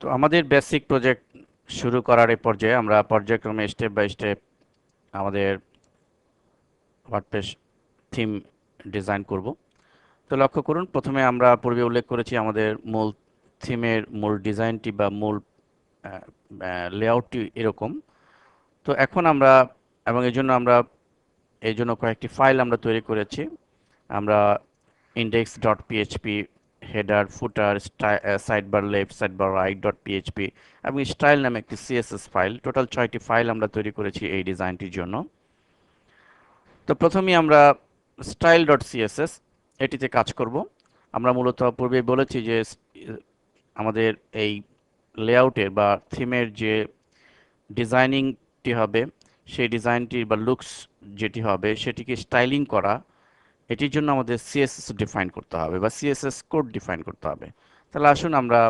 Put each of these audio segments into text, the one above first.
তো আমাদের basic project শুরু করার এই পর্যায়ে আমরা পর্যায়ক্রমে স্টেপ বাই স্টেপ আমাদের ওয়ার্ডপ্রেস থিম ডিজাইন করব। তো লক্ষ্য করুন, প্রথমে আমরা পূর্বে উল্লেখ করেছি আমাদের মূল থিমের মূল ডিজাইনটি বা মূল লেআউটটি এরকম। তো এখন আমরা এবং এই জন্য কয়েকটি ফাইল আমরা তৈরি করেছি। আমরা index.php, header, footer, sidebar left, sidebar right dot PHP এবং স্টাইল নামে একটি সিএসএস ফাইল, টোটাল 6টি ফাইল আমরা তৈরি করেছি এই ডিজাইনটির জন্য। তো প্রথমেই আমরা স্টাইল ডট সিএসএস এটিতে কাজ করব। আমরা মূলত পূর্বে বলেছি যে আমাদের এই লেআউটের বা থিমের যে ডিজাইনিংটি হবে, সেই ডিজাইনটি বা লুকস যেটি হবে সেটিকে স্টাইলিং করা, এটির জন্য আমাদের সিএসএস ডিফাইন করতে হবে বা সিএসএস কোড ডিফাইন করতে হবে। তাহলে আসুন আমরা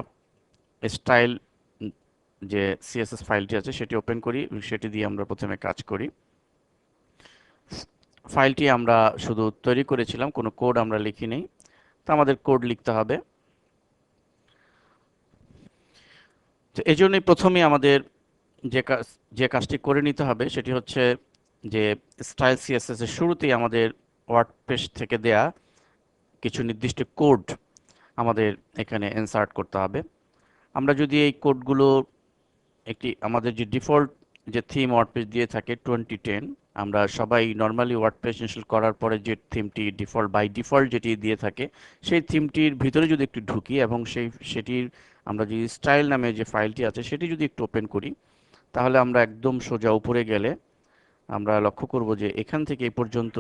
স্টাইল যে সিএসএস ফাইলটি আছে সেটি ওপেন করি, সেটি দিয়ে আমরা প্রথমে কাজ করি। ফাইলটি আমরা শুধু তৈরি করেছিলাম, কোনো কোড আমরা লিখি নেই। তো আমাদের কোড লিখতে হবে। তো এই জন্যই প্রথমে আমাদের যে কাজটি করে নিতে হবে সেটি হচ্ছে যে স্টাইল সিএসএস এর শুরুতেই আমাদের ওয়ার্ডপ্রেস থেকে দেয়া কিছু নির্দিষ্ট কোড আমাদের এখানে ইনসার্ট করতে হবে। আমরা যদি এই কোডগুলো আমাদের যে ডিফল্ট যে থিম ওয়ার্ডপ্রেস দিয়ে থাকে 2010, আমরা সবাই নর্মালি ওয়ার্ডপ্রেস ইনস্টল করার পরে যে থিমটি বাই ডিফল্ট যেটি দিয়ে থাকে, সেই থিমটির ভিতরে যদি একটু ঢুকি এবং সেটির আমরা যদি স্টাইল নামে যে ফাইলটি আছে সেটি যদি একটু ওপেন করি, তাহলে আমরা একদম সোজা উপরে গেলে আমরা লক্ষ্য করব যে এখান থেকে এই পর্যন্ত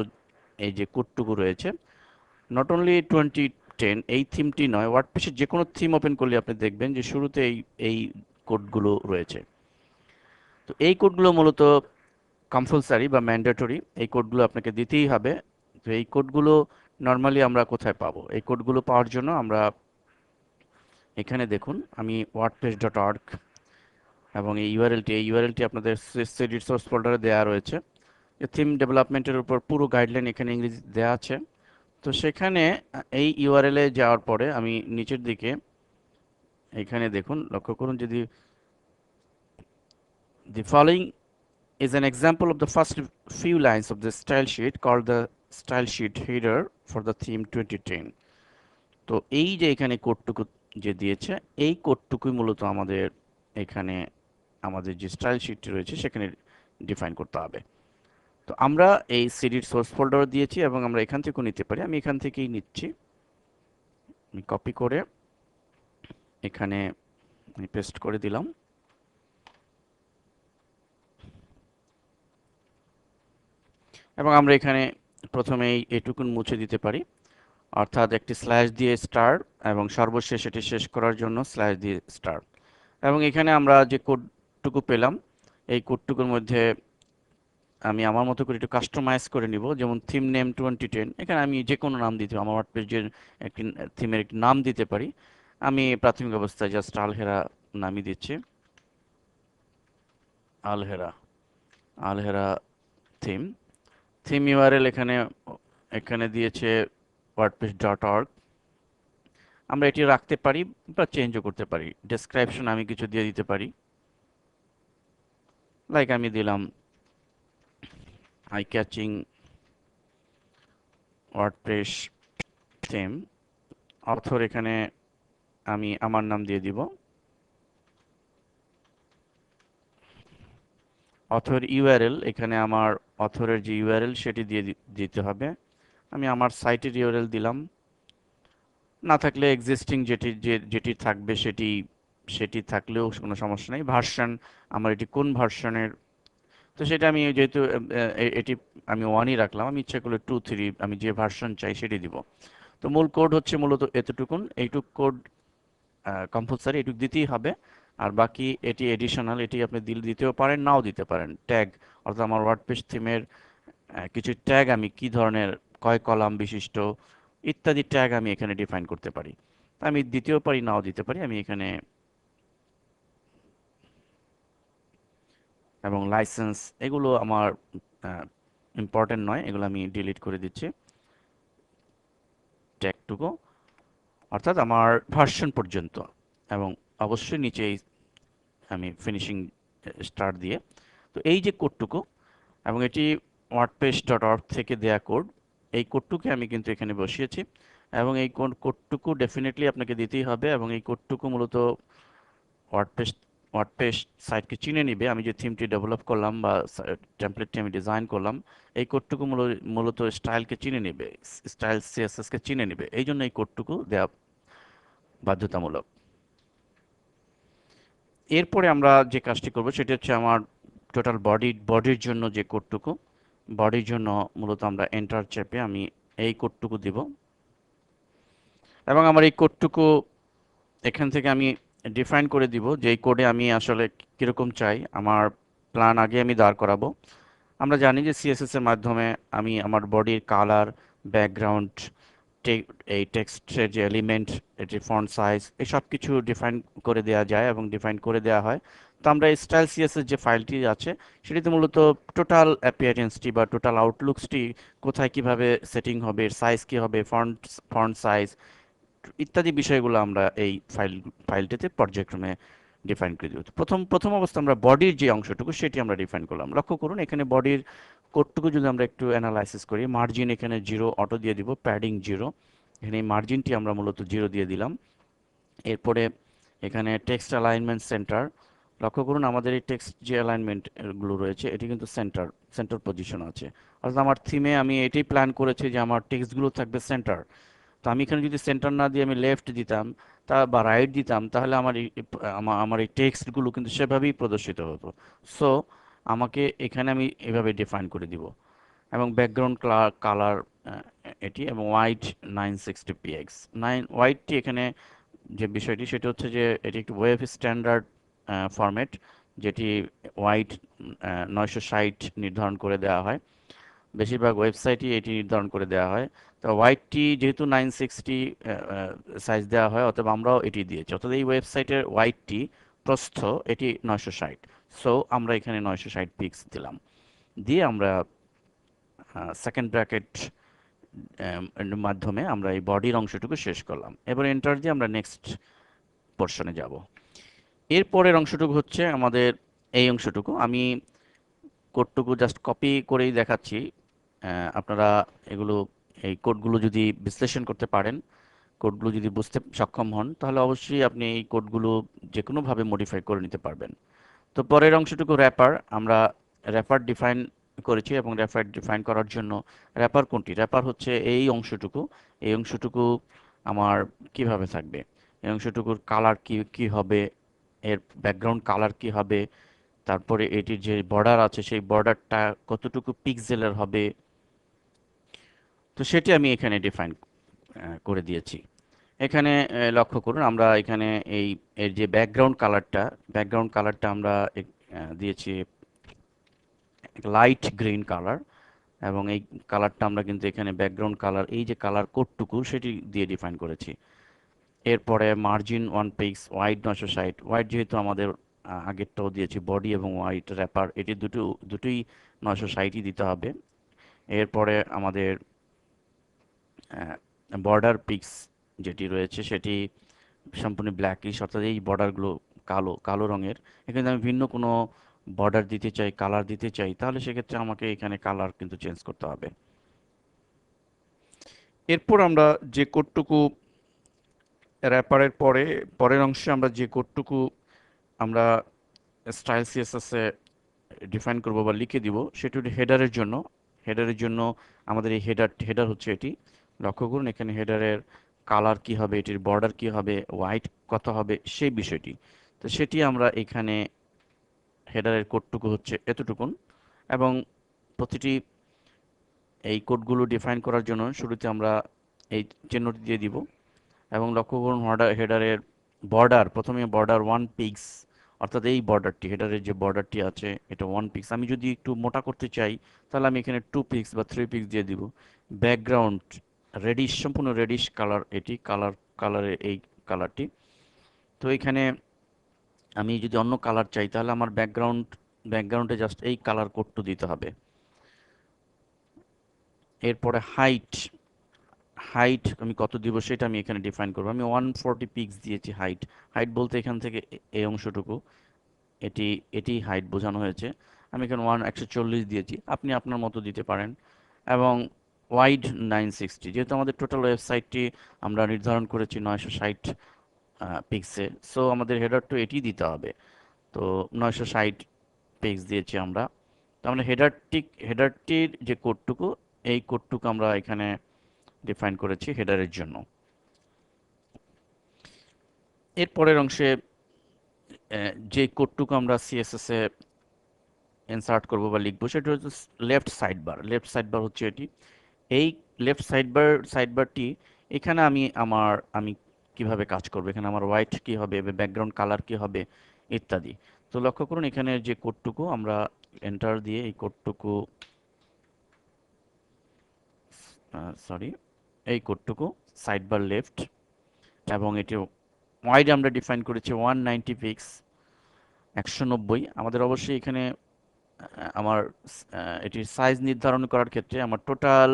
এই যে কোডটুকু রয়েছে, নট অনলি 2010 এই থিমটি নয়, ওয়ার্ডপ্রেসের যে কোনো থিম ওপেন করলে আপনি দেখবেন যে শুরুতে এই কোডগুলো রয়েছে। তো এই কোডগুলো মূলত কম্পালসারি বা ম্যান্ডেটরি, এই কোডগুলো আপনাকে দিতেই হবে। তো এই কোডগুলো নর্মালি আমরা কোথায় পাবো? এই কোডগুলো পাওয়ার জন্য আমরা এখানে দেখুন, আমি wordpress.org এবং এই ইউআরএলটি আপনাদের রিসোর্স ফোল্ডারে দেওয়া রয়েছে। থিম ডেভেলপমেন্টের উপর পুরো গাইডলাইন এখানে ইংরেজি দেওয়া আছে। তো সেখানে এই ইউআরএলে যাওয়ার পরে আমি নিচের দিকে এখানে দেখুন, লক্ষ্য করুন, যদি the following is an example of the first few lines of the style sheet called the style sheet header for the theme 2010। তো এই যে এখানে কোডটুকু যে দিয়েছে, এই কোডটুকুই মূলত আমাদের এখানে আমাদের যে স্টাইল শিটটি রয়েছে সেখানে ডিফাইন করতে হবে। তো আমরা এই সিডির সোর্স ফোল্ডার দিয়েছি এবং আমরা এখান থেকেও নিতে পারি। আমি এখান থেকেই নিচ্ছি, আমি কপি করে এখানে পেস্ট করে দিলাম এবং আমরা এখানে প্রথমেই এটুকুন মুছে দিতে পারি, অর্থাৎ একটি স্ল্যাশ দিয়ে স্টার এবং সর্বশেষ এটি শেষ করার জন্য স্ল্যাশ দিয়ে স্টার। এবং এখানে আমরা যে কোডটুকু পেলাম, এই কোডটুকুর মধ্যে আমি আমার মতো করে একটু কাস্টমাইজ করে নিব। যেমন থিম নেম 2010, এখানে আমি যে কোনো নাম দিতে আমার ওয়ার্ডপ্রেসের একটি থিমের একটি নাম দিতে পারি। আমি প্রাথমিক অবস্থায় জাস্ট আলহেরা নামই দিচ্ছি, Alhera Alhera theme. Theme URL এখানে এখানে দিয়েছে wordpress.org। আমরা এটি রাখতে পারি বা চেঞ্জও করতে পারি। ডেসক্রিপশন আমি কিছু দিয়ে দিতে পারি, লাইক আমি দিলাম eye catching WordPress theme. Author এখানে আমি আমার নাম দিয়ে দিব। অথর ইউআরএল এখানে আমার অথরের যে ইউআরএল সেটি দিয়ে দিতে হবে। আমি আমার সাইটের ইউআরএল দিলাম। না থাকলে এক্সিস্টিং যেটি থাকবে সেটি থাকলেও কোনো সমস্যা নেই। ভার্সন, আমার এটি কোন ভার্সনের, তো সেটা আমি যেহেতু এটি আমি 1ই রাখলাম, আমি ইচ্ছা করলে 2, 3 আমি যে ভার্সন চাই সেটি দিব। তো মূল কোড হচ্ছে মূলত এতটুকুন, এইটুক কোড কম্পালসারি, এটুক দিতেই হবে। আর বাকি এটি এডিশনাল, এটি আপনি দিতেও পারেন, নাও দিতে পারেন। ট্যাগ, অর্থাৎ আমার ওয়ার্ডপ্রেস থিমের কিছু ট্যাগ আমি কি ধরনের, কয় কলাম বিশিষ্ট ইত্যাদি ট্যাগ আমি এখানে ডিফাইন করতে পারি। তা আমি দিতেও পারি, নাও দিতে পারি। আমি এখানে এবং লাইসেন্স, এগুলো আমার ইম্পর্টেন্ট নয়, এগুলো আমি ডিলিট করে দিচ্ছি। ট্যাগটুকু অর্থাৎ আমার ভার্সন পর্যন্ত এবং অবশ্যই নিচেই আমি ফিনিশিং স্টার্ট দিয়ে, তো এই যে কোডটুকু, এবং এটি wordpress.org থেকে দেয়া কোড, এই কোডটুকু আমি কিন্তু এখানে বসিয়েছি, এবং এই কোডটুকু ডেফিনেটলি আপনাকে দিতেই হবে, এবং এই কোডটুকু মূলত ওয়ার্ডপ্রেস ওয়ার্ডপ্রেস সাইটকে চিনে নিবে। আমি যে থিমটি ডেভেলপ করলাম বা টেমপ্লেটটি আমি ডিজাইন করলাম, এই কোডটুকু মূলত স্টাইলকে চিনে নেবে, স্টাইল সিএসএসকে চিনে নেবে, এই জন্য এই কোডটুকু দেওয়া বাধ্যতামূলক। এরপরে আমরা যে কাজটি করব সেটি হচ্ছে আমার টোটাল বডির জন্য যে কোডটুকু, বডির জন্য মূলত আমরা এন্টার চেপে আমি এই কোডটুকু দিব, এবং আমার এই কোডটুকু এখান থেকে আমি ডিফাইন করে দিব যে এই কোডে আমি আসলে কীরকম চাই আমার প্ল্যান আগে আমি দাঁড় করাবো। আমরা জানি যে সিএসএস এর মাধ্যমে আমি আমার বডির কালার, ব্যাকগ্রাউন্ড, এই টেক্সটের যে এলিমেন্ট, এটির ফন্ট সাইজ, এই সব কিছু ডিফাইন করে দেওয়া যায় এবং ডিফাইন করে দেওয়া হয়। তো আমরা এই স্টাইল সিএসএস যে ফাইলটি আছে সেটিতে মূলত টোটাল অ্যাপিয়ারেন্সটি বা টোটাল আউটলুকসটি কোথায় কিভাবে সেটিং হবে, সাইজ কী হবে, ফন্ট সাইজ ইত্যাদি বিষয়গুলো আমরা এই ফাইলটিতে পর্যায়ক্রমে ডিফাইন করে দিব। প্রথম প্রথম অবস্থা আমরা বডির যে অংশটুকু সেটি আমরা ডিফাইন করলাম। লক্ষ্য করুন এখানে বডির কোডটুকু যদি আমরা একটু অ্যানালাইসিস করি, মার্জিন এখানে 0 অটো দিয়ে দিব, প্যাডিং 0, এখানে এই মার্জিনটি আমরা মূলত 0 দিয়ে দিলাম। এরপরে এখানে টেক্সট অ্যালাইনমেন্ট সেন্টার, লক্ষ্য করুন আমাদের এই টেক্সট যে অ্যালাইনমেন্ট গুলো রয়েছে এটি কিন্তু সেন্টার পজিশন আছে, অর্থাৎ আমার থিমে আমি এটাই প্ল্যান করেছি যে আমার টেক্সটগুলো থাকবে সেন্টার। তো আমি এখানে যদি সেন্টার না দিয়ে আমি লেফট দিতাম বা রাইট দিতাম, তাহলে আমার এই টেক্সটগুলো কিন্তু সেভাবেই প্রদর্শিত হতো। সো আমাকে এখানে আমি এভাবে ডিফাইন করে দিব, এবং ব্যাকগ্রাউন্ড কালার এটি, এবং হোয়াইট 960px। হোয়াইটটি এখানে যে বিষয়টি সেটা হচ্ছে যে এটি একটি ওয়েব স্ট্যান্ডার্ড ফরম্যাট, যেটি হোয়াইট 960 নির্ধারণ করে দেওয়া হয়, বেশিরভাগ ওয়েবসাইটই এটি নির্ধারণ করে দেওয়া হয়। তো হোয়াইটটি যেহেতু 960 সাইজ দেওয়া হয়, অতএব আমরাও এটি দিয়েছি, অর্থাৎ এই ওয়েবসাইটের হোয়াইটটি প্রস্থ এটি 960। সো আমরা এখানে 960 পিক্স দিলাম, দিয়ে আমরা সেকেন্ড ব্র্যাকেট মাধ্যমে আমরা এই বডির অংশটুকু শেষ করলাম। এবার এন্টার দিয়ে আমরা নেক্সট পোর্শনে যাব। এরপরের অংশটুকু হচ্ছে আমাদের এই অংশটুকু, আমি কোডটুকু জাস্ট কপি করেই দেখাচ্ছি। আপনারা এগুলো এই কোডগুলো যদি বিশ্লেষণ করতে পারেন, কোডগুলো যদি বুঝতে সক্ষম হন, তাহলে অবশ্যই আপনি এই কোডগুলো যে কোনোভাবে মডিফাই করে নিতে পারবেন। তো পরের অংশটুকু র্যাপার, আমরা র্যাপার ডিফাইন করেছি, এবং র্যাপার ডিফাইন করার জন্য র্যাপার কোনটি, র্যাপার হচ্ছে এই অংশটুকু। এই অংশটুকু আমার কিভাবে থাকবে, এই অংশটুকুর কালার কি কি হবে, এর ব্যাকগ্রাউন্ড কালার কি হবে, তারপরে এটির যে বর্ডার আছে সেই বর্ডারটা কতটুকু পিক্সেলের হবে, তো সেটি আমি এখানে ডিফাইন করে দিয়েছি। এখানে লক্ষ্য করুন আমরা এখানে এই এর যে ব্যাকগ্রাউন্ড কালারটা আমরা দিয়েছি লাইট গ্রিন কালার, এবং এই কালারটা আমরা কিন্তু এখানে ব্যাকগ্রাউন্ড কালার এই যে কালার কোডটুকু সেটি দিয়ে ডিফাইন করেছি। এরপরে মার্জিন 1 পিক্স, হোয়াইট 960, হোয়াইট যেহেতু আমাদের আগেরটাও দিয়েছি, বডি এবং হোয়াইট র্যাপার এটি দুটোই 960ই দিতে হবে। এরপরে আমাদের বর্ডার পিক্স যেটি রয়েছে সেটি সম্পূর্ণ ব্ল্যাকিশ, অর্থাৎ এই বর্ডারগুলো কালো কালো রঙের। এখানে আমি ভিন্ন কোনো বর্ডার দিতে চাই, কালার দিতে চাই, তাহলে সেক্ষেত্রে আমাকে এখানে কালার কিন্তু চেঞ্জ করতে হবে। এরপর আমরা যে কোডটুকু র্যাপারের পরের অংশে আমরা যে কোডটুকু আমরা স্টাইল সিএসএস এ ডিফাইন করব বা লিখে দিব সেটি হলো হেডারের জন্য আমাদের এই হেডার হচ্ছে এটি। লক্ষ্য করুন এখানে হেডারের কালার কি হবে, এটির বর্ডার কি হবে, হোয়াইট কত হবে, সেই বিষয়টি। তো সেটি আমরা এখানে হেডারের কোডটুকু হচ্ছে এতটুকুন, এবং প্রতিটি এই কোডগুলো ডিফাইন করার জন্য শুরুতে আমরা এই চিহ্নটি দিয়ে দিব, এবং লক্ষ্য করুন হেডারের বর্ডার, প্রথমে বর্ডার 1 পিক্স, অর্থাৎ এই বর্ডারটি হেডারের যে বর্ডারটি আছে এটা 1 পিক্স। আমি যদি একটু মোটা করতে চাই তাহলে আমি এখানে 2 পিক্স বা 3 পিক্স দিয়ে দিব। ব্যাকগ্রাউন্ড রেডিশ, সম্পূর্ণ রেডিশ কালার, এটি কালারের এই কালারটি। তো এখানে আমি যদি অন্য কালার চাই তাহলে আমার ব্যাকগ্রাউন্ডে জাস্ট এই কালার কোডটু দিতে হবে। এরপরে হাইট আমি কত দিব সেটা আমি এখানে ডিফাইন করবো। আমি 140 পিক্স দিয়েছি হাইট। হাইট বলতে এখান থেকে এই অংশটুকু, এটি এটি হাইট বোঝানো হয়েছে। আমি এখানে 140 দিয়েছি, আপনি আপনার মতো দিতে পারেন। এবং ওয়াইড 960, যেহেতু আমাদের টোটাল ওয়েবসাইটটি আমরা নির্ধারণ করেছি 960 পিক্সে, সো আমাদের হেডার টু এটি দিতে হবে। তো 960 পিক্স দিয়েছি আমরা। তো আমরা হেডারটির যে কোডটুকু, এই কোডটুকু আমরা এখানে ডিফাইন করেছি হেডারের জন্য। এর পরের অংশে যে কোডটুকু আমরা সিএসএস এ ইনসার্ট করব বা লিখবো সেটা হচ্ছে left side bar. Left side bar হচ্ছে এটি। এই লেফট সাইড বারটি এখানে আমি কিভাবে কাজ করব, এখানে আমার হোয়াইট কি হবে, ব্যাকগ্রাউন্ড কালার কি হবে ইত্যাদি। তো লক্ষ্য করুন এখানে যে কোডটুকু আমরা এন্টার দিয়ে এই কোডটুকু, সরি, এই কোডটুকু সাইড বার লেফট, এবং এটি ওয়াইড আমরা ডিফাইন করেছি 190 পিক্স, 190। আমাদের অবশ্যই এখানে আমার এটির সাইজ নির্ধারণ করার ক্ষেত্রে আমার টোটাল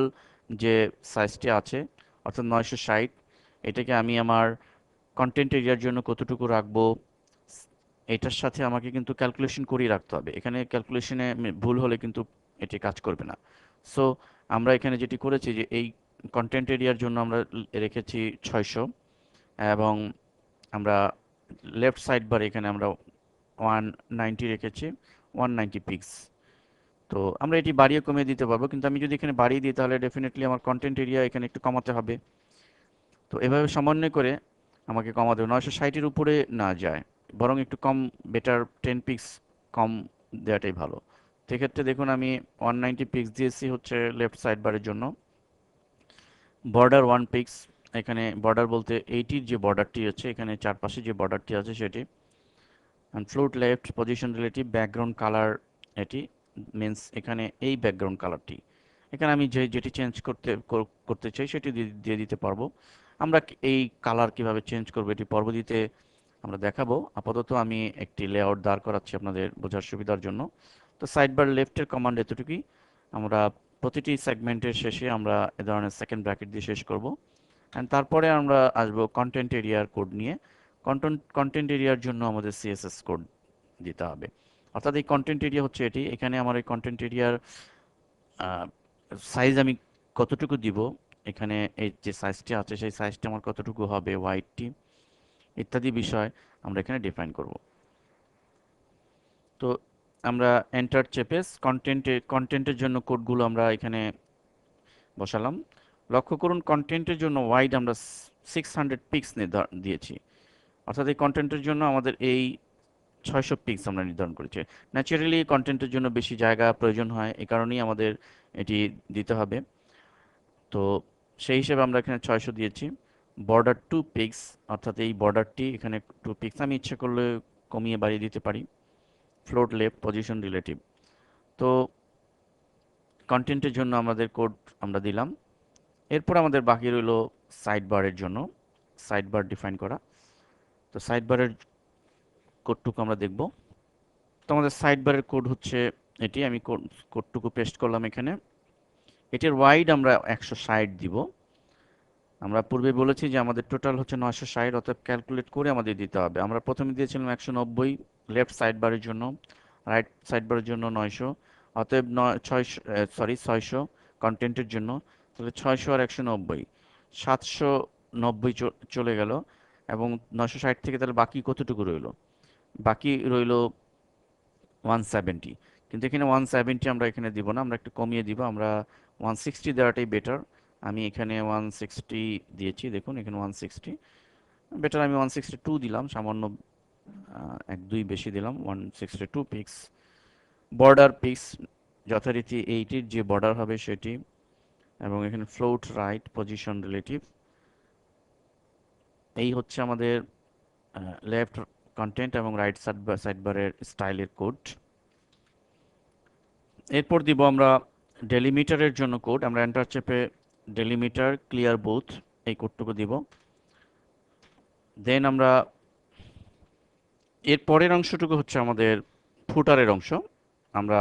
যে সাইজটি আছে অর্থাৎ 960, এটাকে আমি আমার কন্টেন্ট এরিয়ার জন্য কতটুকু রাখবো এটার সাথে আমাকে কিন্তু ক্যালকুলেশন করেই রাখতে হবে। এখানে ক্যালকুলেশনে ভুল হলে কিন্তু এটি কাজ করবে না। সো আমরা এখানে যেটি করেছি যে এই কন্টেন্ট এরিয়ার জন্য আমরা রেখেছি 600, এবং আমরা লেফট সাইড বার এখানে আমরা 190 রেখেছি, 190 পিক্স। তো আমরা এটি বাড়িয়ে কমিয়ে দিতে পারবো, কিন্তু আমি যদি এখানে বাড়িয়ে দিই তাহলে ডেফিনেটলি আমার কন্টেন্ট এরিয়া এখানে একটু কমাতে হবে। তো এভাবে সমন্বয় করে আমাকে কমাতে হবে, 960-এর উপরে না যায়, বরং একটু কম, বেটার 10 পিক্স কম দেওয়াটাই ভালো। সেক্ষেত্রে দেখুন আমি 190 পিক্স দিয়েছি হচ্ছে লেফট সাইড বারের জন্য। বর্ডার 1 পিক্স, এখানে বর্ডার বলতে এইটির যে বর্ডারটি আছে, এখানে চারপাশে যে বর্ডারটি আছে সেটি। And float left position relative background colour, এটি মিন্স এখানে এই ব্যাকগ্রাউন্ড কালারটি, এখানে আমি যেটি চেঞ্জ করতে চাই সেটি দিয়ে দিতে পারবো। আমরা এই কালার কিভাবে চেঞ্জ করবো এটি পরবর্তীতে আমরা দেখাবো। আপাতত আমি একটি লেআউট দাঁড় করাচ্ছি আপনাদের বোঝার সুবিধার জন্য। তো সাইড বার লেফটের কমান্ড এতটুকুই। আমরা প্রতিটি সেগমেন্টের শেষে আমরা এ ধরনের সেকেন্ড ব্র্যাকেট দিয়ে শেষ করব। অ্যান্ড তারপরে আমরা আসবো কন্টেন্ট এরিয়ার কোড নিয়ে। কন্টেন্ট এরিয়ার জন্য আমাদের সিএসএস কোড দিতে হবে। অর্থাৎ এই কন্টেন্ট এরিয়া হচ্ছে এটি। এখানে আমার এই কন্টেন্ট এরিয়ার সাইজ আমি কতটুকু দিব, এখানে এই যে সাইজটি আছে সেই সাইজটি আমার কতটুকু হবে, হোয়াইটটি ইত্যাদি বিষয় আমরা এখানে ডিফাইন করব। তো আমরা এন্টার চেপে কন্টেন্টের জন্য কোডগুলো আমরা এখানে বসালাম। লক্ষ্য করুন কন্টেন্টের জন্য ওয়াইড আমরা 600 পিক্স দিয়েছি, অর্থাৎ এই কন্টেন্টের জন্য আমাদের এই 600 পিক্স আমরা নির্ধারণ করেছি। ন্যাচারালি কন্টেন্টের জন্য বেশি জায়গা প্রয়োজন হয়, এই কারণেই আমাদের এটি দিতে হবে। তো সেই হিসেবে আমরা এখানে 600 দিয়েছি। বর্ডার 2 পিক্স, অর্থাৎ এই বর্ডারটি এখানে 2 পিক্স, আমি ইচ্ছে করলে কমিয়ে বাড়িয়ে দিতে পারি। Float left position relative. তো কন্টেন্টের জন্য আমাদের কোড আমরা দিলাম। এরপর আমাদের বাকি রইল সাইড বারের জন্য সাইড বার ডিফাইন করা। তো সাইড বারের কোডটুকু আমরা দেখব। তো আমাদের সাইড বারের কোড হচ্ছে এটি। আমি কোডটুকু পেস্ট করলাম এখানে। এটির ওয়াইড আমরা 160 দিব। আমরা পূর্বে বলেছি যে আমাদের টোটাল হচ্ছে 960, অর্থাৎ ক্যালকুলেট করে আমাদের দিতে হবে। আমরা প্রথমে দিয়েছিলাম 190 লেফট সাইড বারের জন্য, রাইট সাইড বারের জন্য 900, অতএব 600 কন্টেন্টের জন্য। তাহলে 600 আর 190, 790 চলে গেল, এবং 960 থেকে তাহলে বাকি কতটুকু রইল? বাকি রইল 170। কিন্তু এখানে 170 আমরা এখানে দিব না, আমরা একটু কমিয়ে দিব। আমরা 160 দেওয়াটাই বেটার। আমি এখানে 160 দিয়েছি, দেখুন এখানে 160 বেটার। আমি 162 দিলাম, সামান্য 1-2 বেশি দিলাম, 162 পিক্স। বর্ডার পিক্স যথারীতি এইটির যে বর্ডার হবে সেটি, এবং এখানে ফ্লোট রাইট পজিশন রিলেটিভ। এই হচ্ছে আমাদের লেফট কন্টেন্ট এবং রাইট সাইড বারের স্টাইলের কোড। এরপর দিব আমরা ডেলিমিটারের জন্য কোড। আমরা এন্টার চেপে ডেলিমিটার ক্লিয়ার বোথ এই কোডটুকু দিব। দেন আমরা এর পরের অংশটুকু হচ্ছে আমাদের ফুটারের অংশ। আমরা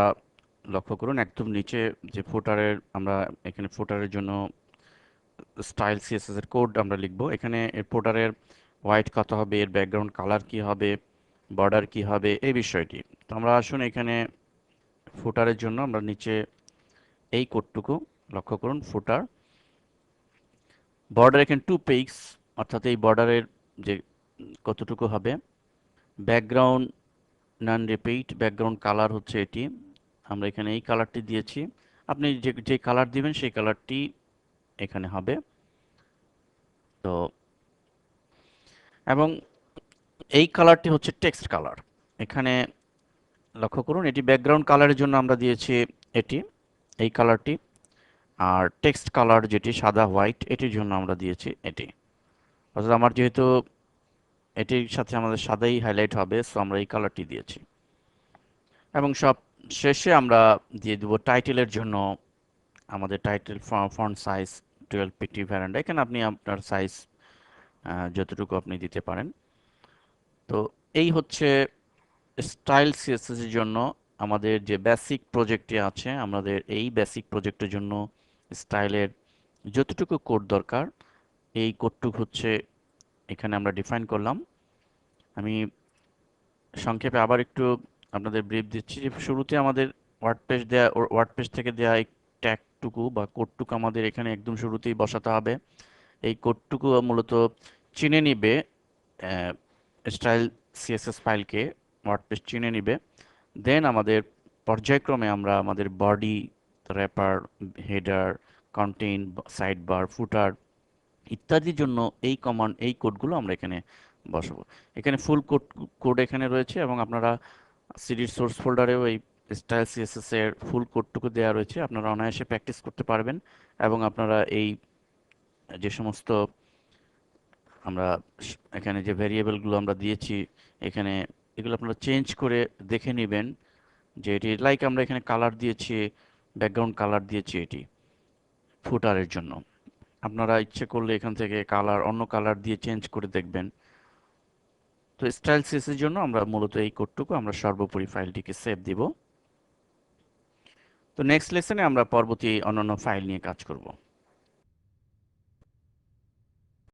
লক্ষ্য করুন একদম নিচে যে ফুটারের, আমরা এখানে ফুটারের জন্য স্টাইল সিএসএস এর কোড আমরা লিখব। এখানে এর ফোল্ডারের হোয়াইট কত হবে, এর ব্যাকগ্রাউন্ড কালার কি হবে, বর্ডার কি হবে, এই বিষয়টি। তো আমরা আসুন এখানে ফুটারের জন্য আমরা নিচে এই কোডটুকু লক্ষ্য করুন। ফুটার বর্ডার এখানে 2 পিক্স, অর্থাৎ এই বর্ডারের যে কতটুকু হবে। ব্যাকগ্রাউন্ড নন রিপিট, ব্যাকগ্রাউন্ড কালার হচ্ছে এটি, আমরা এখানে এই কালারটি দিয়েছি। আপনি যে যে কালার দিবেন সেই কালারটি এখানে হবে। তো এবং এই কালারটি হচ্ছে টেক্সট কালার। এখানে লক্ষ্য করুন, এটি ব্যাকগ্রাউন্ড কালারের জন্য আমরা দিয়েছি এটি, এই কালারটি। আর টেক্সট কালার যেটি সাদা হোয়াইট, এটির জন্য আমরা দিয়েছি এটি। অর্থাৎ আমার যেহেতু এটির সাথে আমাদের সাদাই হাইলাইট হবে, সো আমরা এই কালারটি দিয়েছি। এবং সব শেষে আমরা দিয়ে দেব টাইটেলের জন্য আমাদের টাইটেল ফন্ট সাইজ 12 পিটি ভ্যারান্ডা। এখানে আপনি আপনার সাইজ যতটুকু আপনি দিতে পারেন। তো এই হচ্ছে স্টাইল সিএসএস এর জন্য আমাদের যে বেসিক প্রজেক্টটি আছে। আমাদের এই বেসিক প্রজেক্টের জন্য স্টাইলের যতটুকু কোড দরকার, এই কোডটুকু হচ্ছে এখানে আমরা ডিফাইন করলাম। আমি সংক্ষেপে আবার একটু আপনাদের ব্রিফ দিচ্ছি যে শুরুতে আমাদের ওয়ার্ডপ্রেস থেকে দেওয়া এই ট্যাগটুকু বা কোডটুকু আমাদের এখানে একদম শুরুতেই বসাতে হবে। এই কোডটুকু মূলত চিনে নিবে, স্টাইল সিএসএস ফাইলকে ওয়ার্ডপ্রেস চিনে নিবে। দেন আমাদের পর্যায়ক্রমে আমরা আমাদের body, wrapper, header, contain, side bar, footer ইত্যাদির জন্য এই কোডগুলো আমরা এখানে বসাবো। এখানে ফুল কোড এখানে রয়েছে, এবং আপনারা সিডির সোর্স ফোল্ডারেও এই স্টাইল সিএসএস এর ফুল কোডটুকু দেওয়া রয়েছে। আপনারা অনায়াসে প্র্যাকটিস করতে পারবেন, এবং আপনারা এই যে সমস্ত আমরা এখানে যে ভেরিয়েবলগুলো আমরা দিয়েছি এখানে, এগুলো আপনারা চেঞ্জ করে দেখে নেবেন যে এটি, লাইক আমরা এখানে কালার দিয়েছি, ব্যাকগ্রাউন্ড কালার দিয়েছি এটি ফুটারের জন্য। আপনারা ইচ্ছে করলে এখান থেকে কালার অন্য কালার দিয়ে চেঞ্জ করে দেখবেন। তো স্টাইল সিএসএস এর জন্য আমরা মূলত এই কোডটুকু আমরা সর্বোপরি ফাইলটিকে সেভ দিব। তো নেক্সট লেসনে আমরা পরবর্তী অন্যান্য ফাইল নিয়ে কাজ করব।